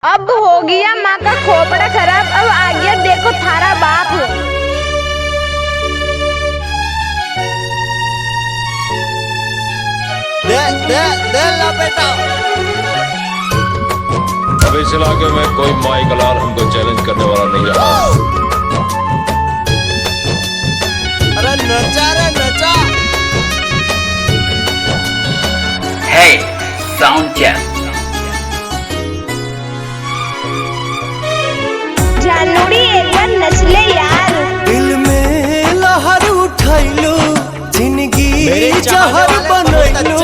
अब हो गया माँ का खोपड़ा खराब, अब आ गया देखो थारा बाप। दे ला बेटा। अब इस इलाके में कोई माई का लाल हमको चैलेंज करने वाला नहीं रहा। अरे नचा रे नचा। Hey, sound check. जानूड़ी एक बार नचले यार। दिल में लहर उठाइलो, जिंदगी जहर बनैलो।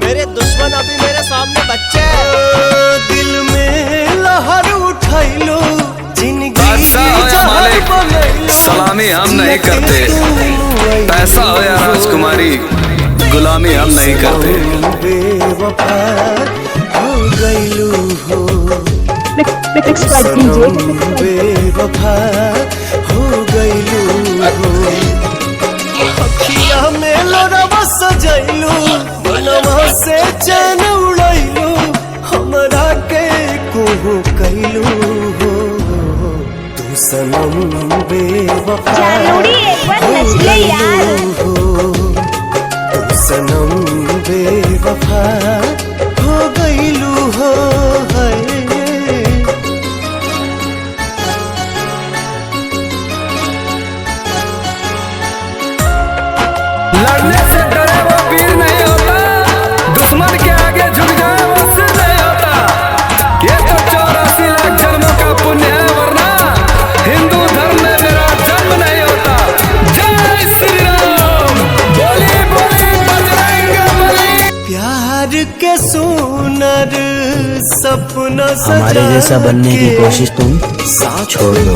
मेरे दुश्मन अभी मेरे सामने बच्चे। दिल में लहर उठाइलो, जिंदगी जहर बनैलो। सलामी हम नहीं करते, पैसा हो या राजकुमारी, गुलामी हम नहीं करते। बेवफा हो गइलू हो, बेवफा हो गइलू हो। अखिया में लोरवा सजैलू, मनवा से चैन उड़ैलू, हमरा के कोहू कैलू हो। तू सनम बेवफा जानूड़ी एक बार नचले यार। तू सनम बेवफा हो गइलू हो। लड़ने से डरे वो वीर नहीं होता, दुश्मन के आगे झुक जाए वो सिर नहीं होता। ये तो 84 लाख जन्मों का पुण्य है, वरना हिंदू धर्म में मेरा जन्म नहीं होता। जय श्री राम, बोली बोली बजरंगबली। प्यार के सुनर सपना हमारे जैसा बनने की कोशिश तुम छोड़ दो।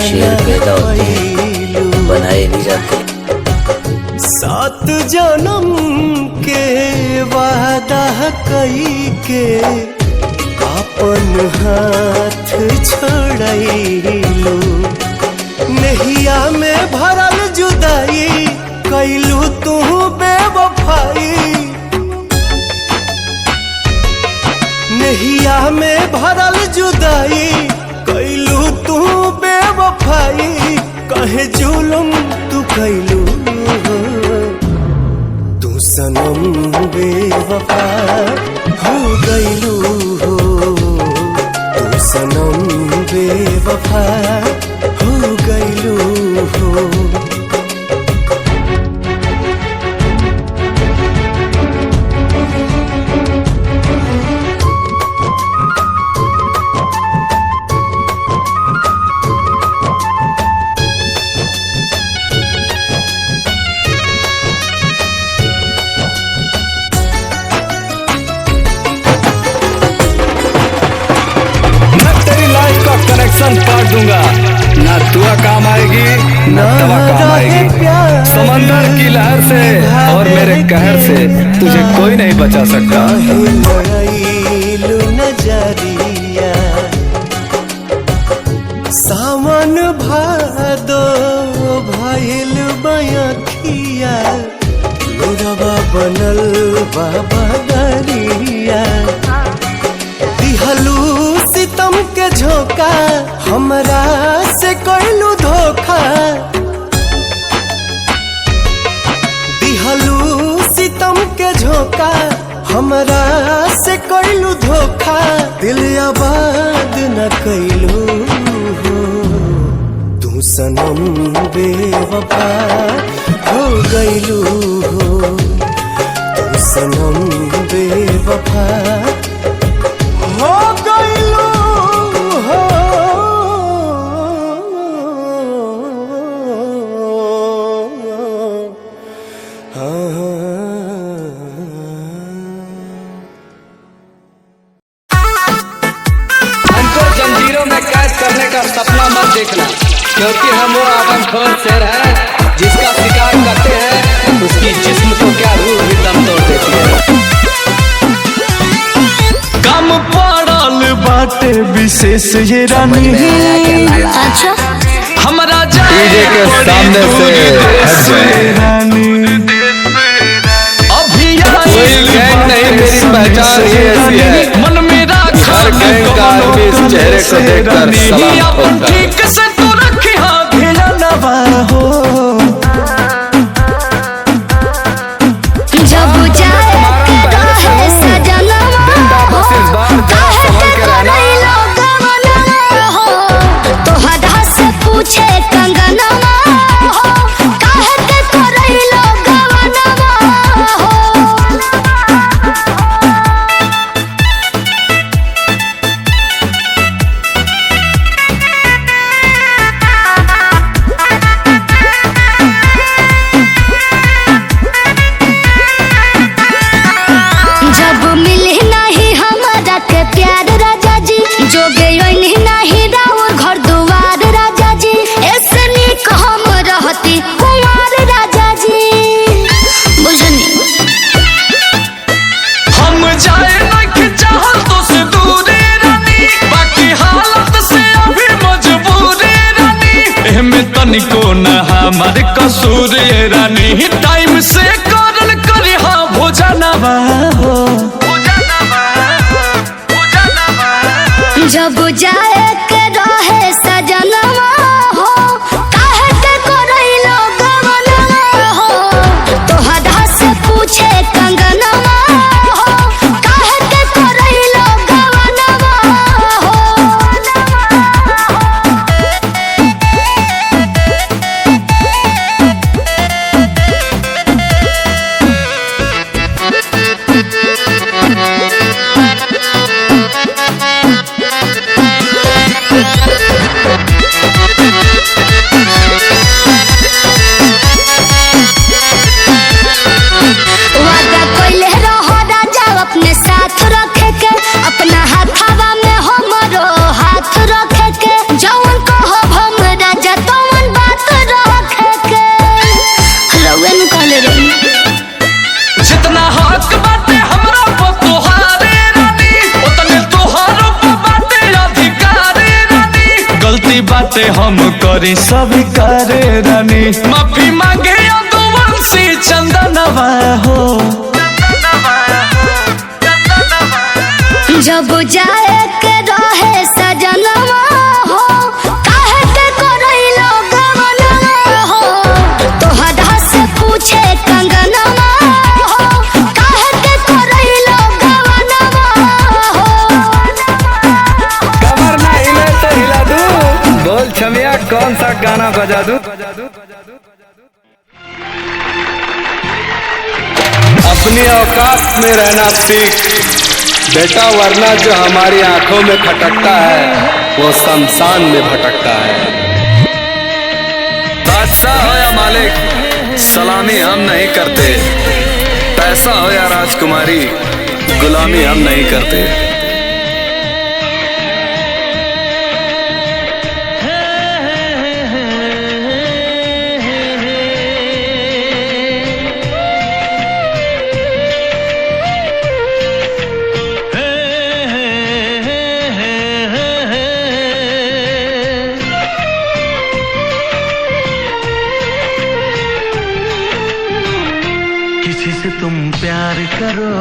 शेर पैदा होते हैं, बनाए नहीं जाते। 7 जन्म के वादा कई के अपन हाथ छोड़ैलू। नहिया में भरल जुदाई कैलू तू बेवफाई। नहिया में भरल जुदाई कैलू तू बेवफाई। कहे जुलुम तू कैलू, तू सनम बेवफा हो गइलू हो। तू सनम बेवफा हो गइलू हो। कनेक्शन काट दूंगा, ना दुआ काम आएगी ना दवा काम आएगी। समंदर की लहर से और मेरे कहर से तुझे कोई नहीं बचा सकता। नजरिया सावन भादो भइल बयखिया, लोरवा बनल बाबा दरिया। दिहलू सितम के झोंका, हमरा से कैलू धोखा। दिहलू सितम के झोंका, हमरा से कैलू धोखा। दिल आबाद न कैलू हो। तू सनम बेवफा हो गइलू हो। तू सनम बेवफा हो गइलू हो। हमको जंजीरों में कैद करने का सपना मत देखना, क्योंकि हम वो आदमखोर शेर हैं जिसका शिकार करते हैं, उसकी जिस्म को क्या रूह भी दम तोड़ देती है। कम पड़ल बाटे विशेष ये रानी। अच्छा हमारा डीजे के सामने से हट जाए। अभी कोई गैंग नहीं, मेरी पहचान ही ऐसी है। मन मेरा घर हर गैंग का आदमी इस चेहरे को देखकर सलाम ठोकता है। ठीक से तो रखी हाँ भिड़नवा हो जब जाए के रहे सजनवा हो काहे के करई लोगवनवा हो तोहरा से पूछे कंगनवा हो काहे के करई लोगवनवा हो जब मिली नहीं हमारा के प्यार राजा जी जो गई नहीं राउर घर दुआर राजा जी ऐसे निक हम रहती कुमार राजा जी बुझनी हम जाए नहीं चाहत तो से दूरे रानी बाकी हालत से अभी मजबूरे रानी एमे तनिको न हमार कसूर ये रानी टाइम से करल करी हाँ भोजनवा हो जब जाए के रहे सजनवा हो काहे के करई लोगवनवा हो तोहरा से पूछे कंगनवा हो काहे के करई लोगवनवा हो वादा कोइले रहो राजा अपने साथ रखे के अपना हाथवा में हमरो हाथ रखे के जौन कहो हम राजा तौन बात रखे के रउए न कहले रही जितना हक बाटे हमरा पर तोहारे रानी उतने तोहारो पर बाटे अधिकारे रानी गलती बाटे हम करी सभी करे रानी माफी मांगे यदुवंशी चंदनवा हो जब जाए के रहे सजनवा हो काहे के करई लोगवनवा हो तोहरा से पूछे कंगनवा हो काहे के करई लोगवनवा हो कमर ना हिले तो हिला दूं। बोल छमिया कौन सा गाना बजा दूं? अपनी औकात में रहना सीख बेटा वरना जो हमारी आंखों में खटकता है वो शमशान में भटकता है। बादशाह हो या मालिक सलामी हम नहीं करते, पैसा हो या राजकुमारी गुलामी हम नहीं करते। किसी से तुम प्यार करो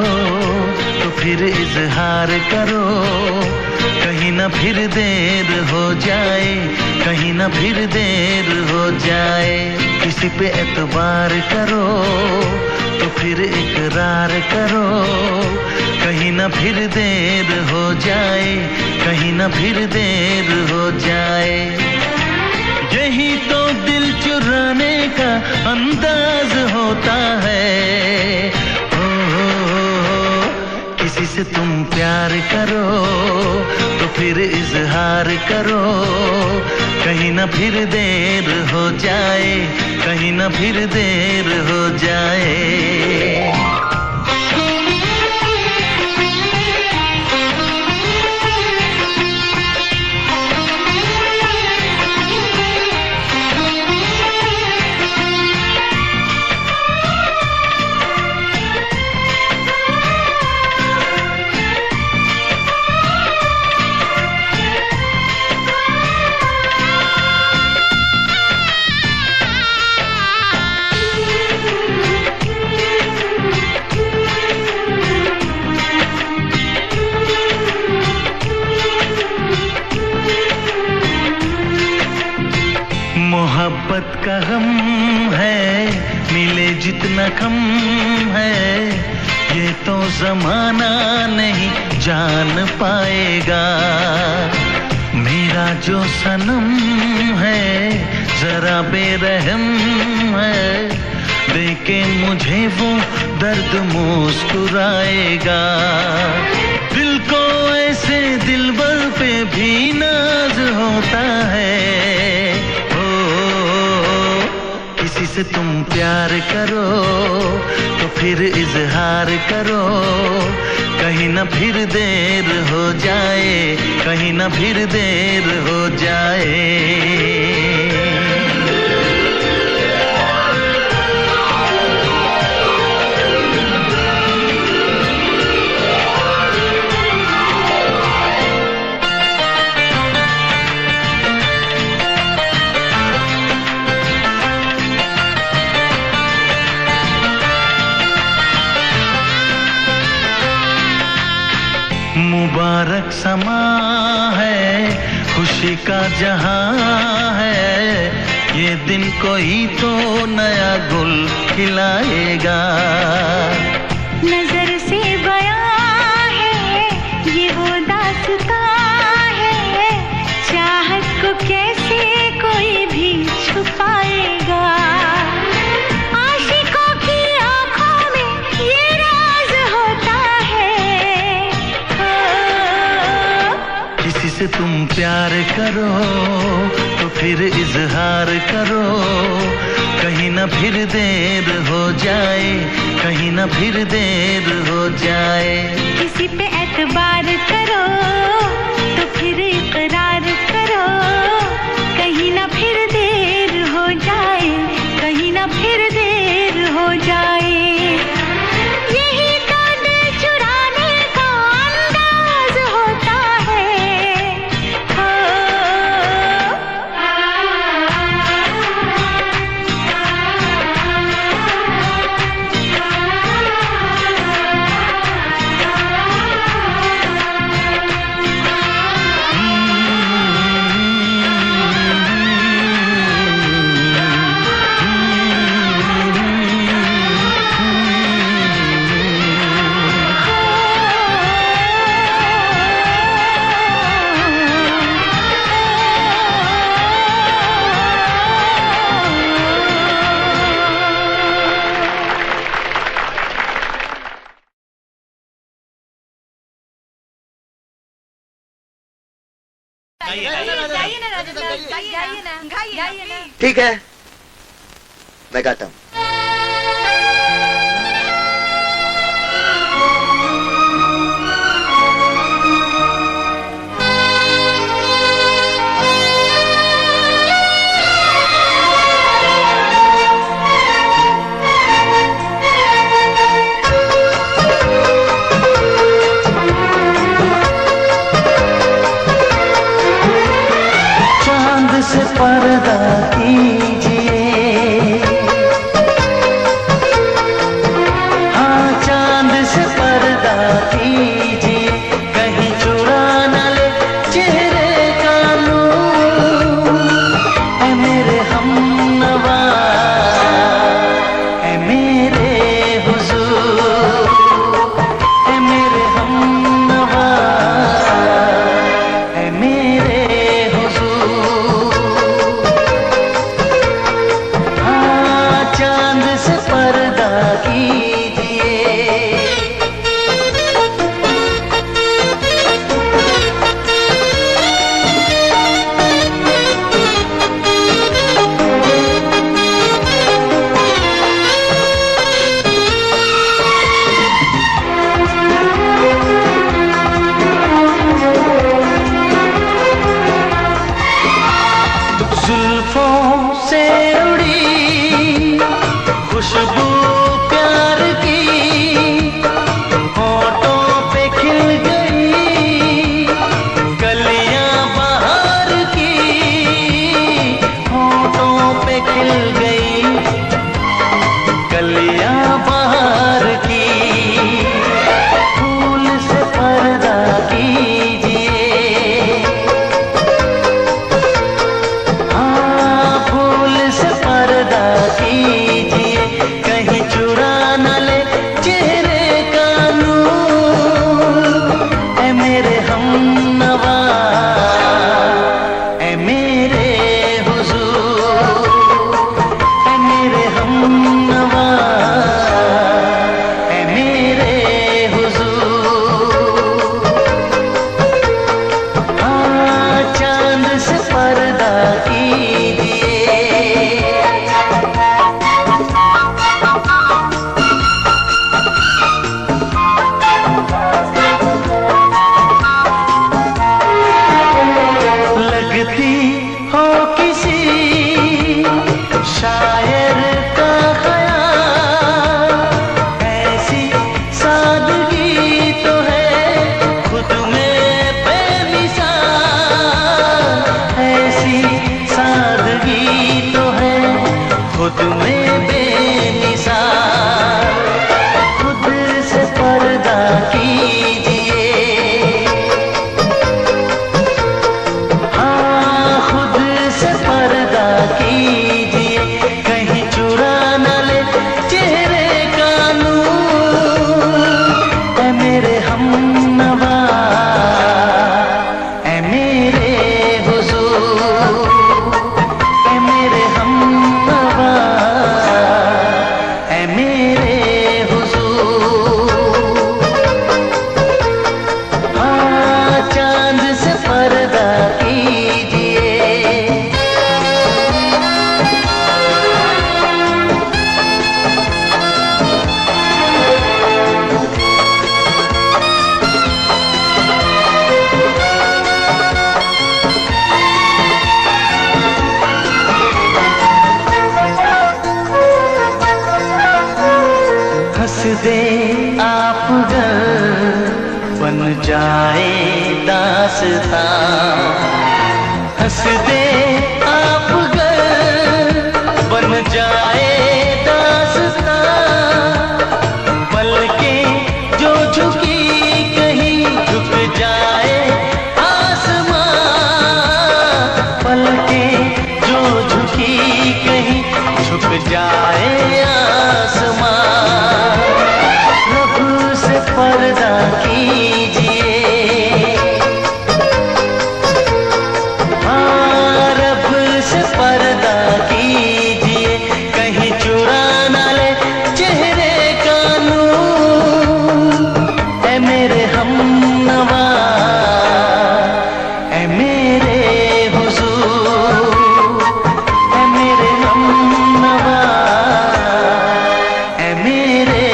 तो फिर इजहार करो, कहीं ना फिर देर हो जाए, कहीं ना फिर देर हो जाए। किसी पे एतबार करो तो फिर इकरार करो, कहीं ना फिर देर हो जाए, कहीं ना फिर देर हो जाए। यही तो दिल चुराने का अंदाज होता है। हो किसी से तुम प्यार करो तो फिर इजहार करो, कहीं ना फिर देर हो जाए, कहीं ना फिर देर हो जाए। मोहब्बत का गम है, मिले जितना कम है, ये तो जमाना नहीं जान पाएगा। मेरा जो सनम है जरा बेरहम है, देखे मुझे वो दर्द मुस्कुराएगा। दिल को ऐसे दिलबर पे भी नाज होता है। ओ, किसी से तुम प्यार करो तो फिर इजहार करो, कहीं ना फिर देर हो जाए, कहीं ना फिर देर हो जाए। मुबारक समा है, खुशी का जहां है, ये दिन कोई तो नया गुल खिलाएगा। नजर से बयां है ये वो दास्तां है, चाहत को कैसे कोई भी छुपाएगा। आशिकों की आंखों में ये राज होता है। किसी से तुम प्यार करो तो फिर इजहार करो, कहीं ना फिर देर हो जाए, कहीं ना फिर देर हो जाए। किसी पे एतबार करो तो फिर इकरार करो, कहीं ना फिर देर हो जाए, कहीं ना फिर देर हो जाए। यही तो दिल चुराने का अंदाज होता है। हो ठीक है, मैं गाता हूँ। चांद से पर्दा कीजिए, हाँ चांद से पर्दा कीजिए, कहीं चुरा न ले चेहरे का नूर। ऐ मेरे हमनवा, ऐ मेरे हुजूर, ऐ मेरे हमनवा, ऐ मेरे हुजूर। दे आप गर बन जाए दास्तां, हंस दे आप गर बन जाए दास्तां, पलकें जो झुकी कहीं झुक जाए आसमां, पलकें जो झुकी कहीं झुक जाए आसमां, रब से पर्दा कीजिए, हाँ रब से पर्दा कीजिए, कहीं चुरा ना ले चेहरे का नूर, ऐ मेरे हमनवा, ऐ मेरे हुजूर, ऐ मेरे हमनवा, ऐ मेरे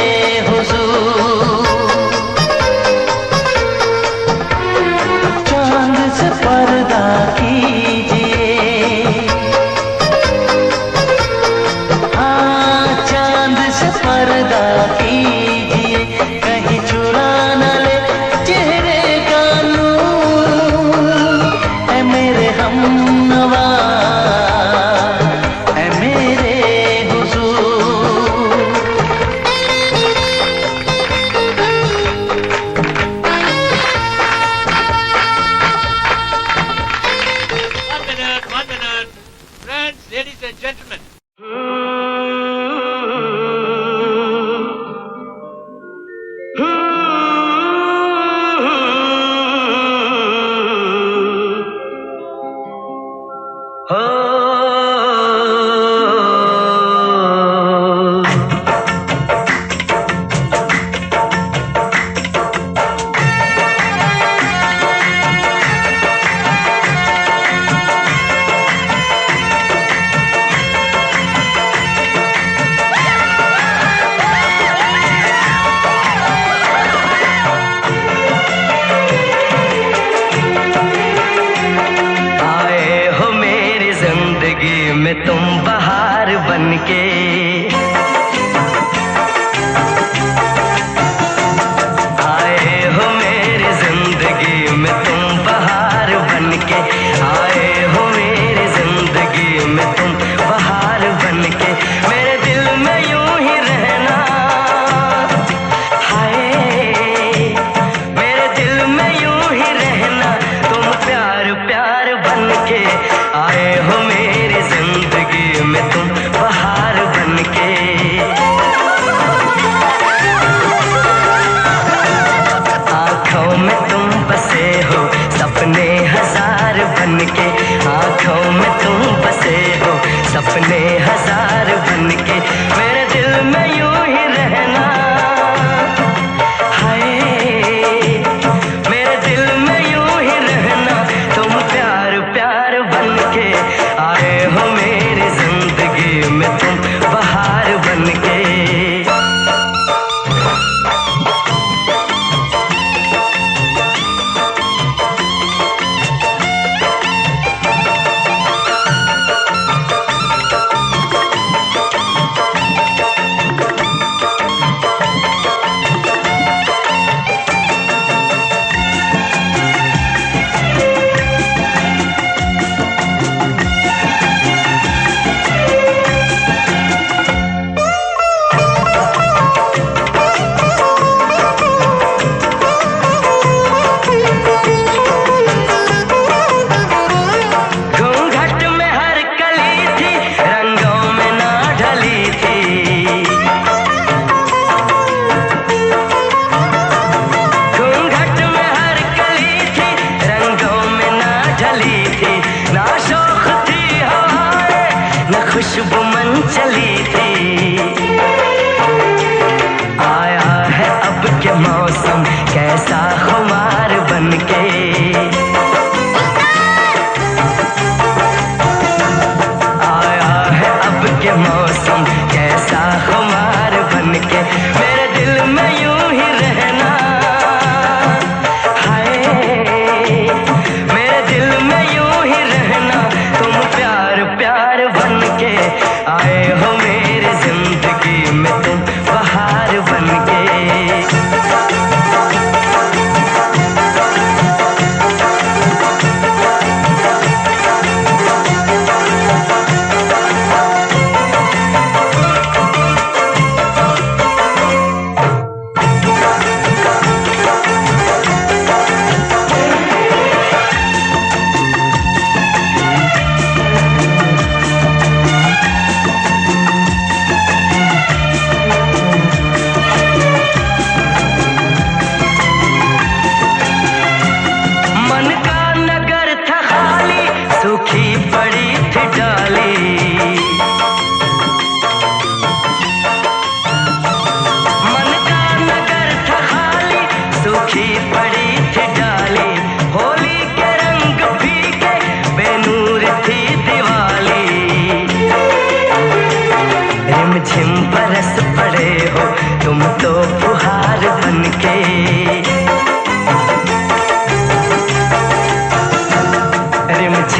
हुजूर, चांद से पर्दा कीजिए, हाँ चांद से पर्दा कीजिए, कहीं चुरा न ले चेहरे का नूर, ऐ मेरे हमनवा, ऐ मेरे हुजूर। One minute. Friends, ladies and gentlemen. आए हो मेरी जिंदगी में तुम बहार बनके, आए हो मेरी जिंदगी में तुम बहार बनके, आए हो मेरी जिंदगी में तुम बहार बनके, मेरे दिल में यूं ही रहना, हाय मेरे दिल में यूं ही रहना, तुम प्यार प्यार बनके, आए हो मेरी जिंदगी में तुम बहार बनके, आंखों में तुम बसे हो सपने हजार बनके, आंखों में तुम बसे हो सपने हजार बनके, मेरे दिल में यूं ही रहना, हाय मेरे दिल में यूं ही रहना, तुम प्यार प्यार बनके, आए हो मेरी जिंदगी में तुम बहार बनके। घूंघट में हर कली थी, रंगों में ना ढली थी, घूंघट में हर कली थी, रंगों में ना ढली थी, ना शौक थी हवाएं, न खुशबू मन चली थी, आया है अब के मौसम कैसा खुमार बनके, आया है अब के मौसम कैसा खुमार बनके, मेरे दिल में यूं ही रहना, हाय मेरे दिल में यूं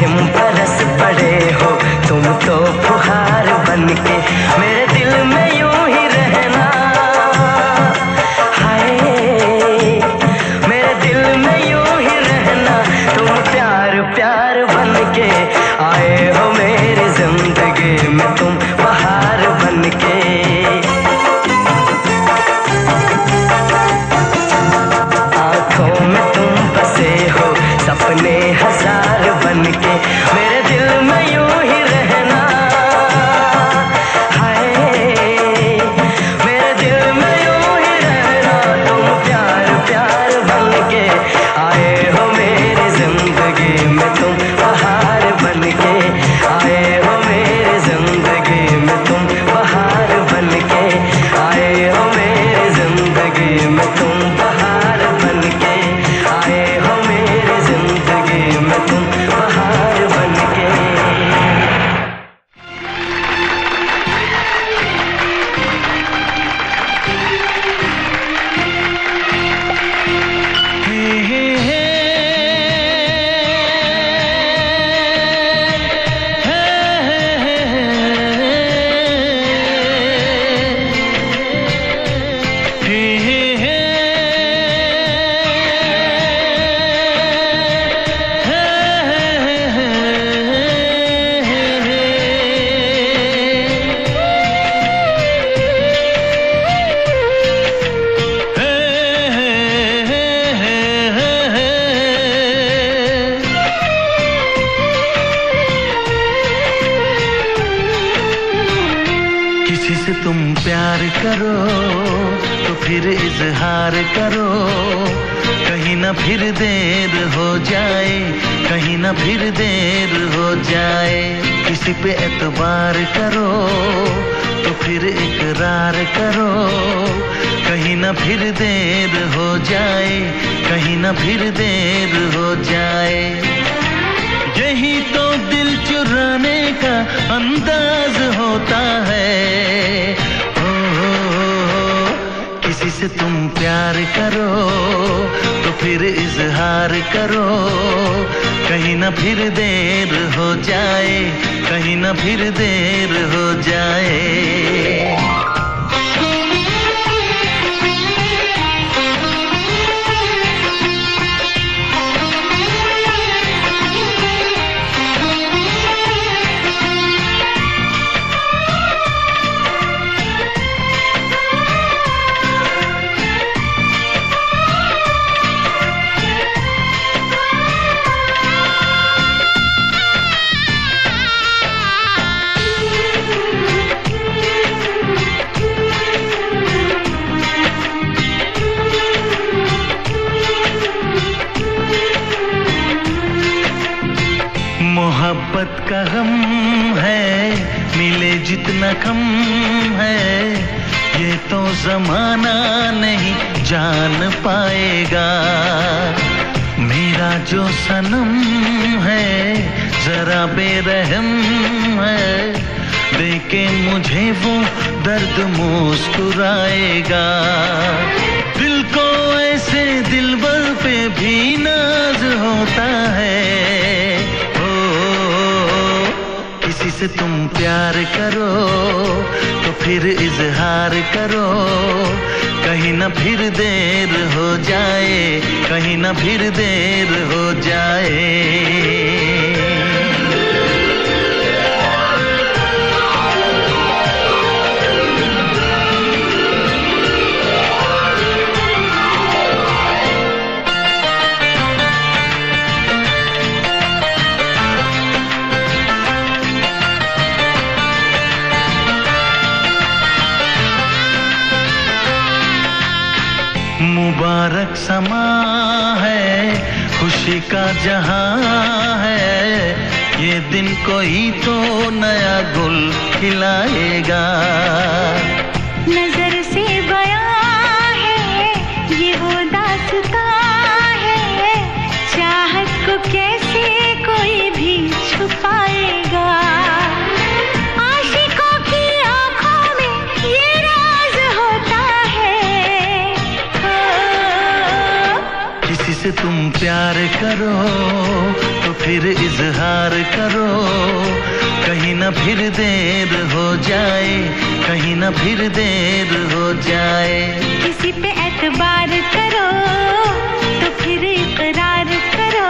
रिमझिम बरस पड़े हो तुम तो फुहार बनके मेरे दिल में यूं ही रहना। हाय मेरे दिल में यूं ही रहना, तुम प्यार प्यार बनके आए हो मेरी जिंदगी में, तुम बहार बनके। सपने हजार बनके मेरे दिल में यूं ही रहना। हाय मेरे दिल में यूं ही रहना, तुम प्यार प्यार बनके आए हो मेरी जिंदगी में, तुम बहार बनके आए हो मेरी जिंदगी में, तुम बहार बनके आए हो मेरी जिंदगी में, तुम बहार बनके आए हो मेरी जिंदगी में, तुम बहार बनके। किसी से तुम प्यार करो तो फिर इजहार करो, कहीं ना फिर देर हो जाए, कहीं ना फिर देर हो जाए। किसी पे एतबार करो तो फिर इकरार करो, कहीं ना फिर देर हो जाए, कहीं ना फिर देर हो जाए। यही तो दिल चुराने का अंदाज होता है। हो किसी से तुम प्यार करो तो फिर इजहार करो, कहीं ना फिर देर हो जाए, कहीं ना फिर देर हो जाए। मोहब्बत का गम है, मिले जितना कम है, ये तो जमाना नहीं जान पाएगा। मेरा जो सनम है जरा बेरहम है, देखे मुझे वो दर्द मुस्कुराएगा। दिल को ऐसे दिलबर पे भी नाज होता है। किसी से तुम प्यार करो तो फिर इजहार करो, कहीं ना फिर देर हो जाए, कहीं ना फिर देर हो जाए। मुबारक समा है, खुशी का जहां है, ये दिन कोई तो नया गुल खिलाएगा। नजर से बयां है ये वो दास्तां है, चाहत को कैसे कोई भी छुपाएगा। आशिकों की आंखों में ये राज होता है। किसी से तुम प्यार करो तो फिर फिर इजहार करो, कहीं ना फिर देर हो जाए, कहीं ना फिर देर हो जाए। किसी पे एतबार करो तो फिर इकरार करो,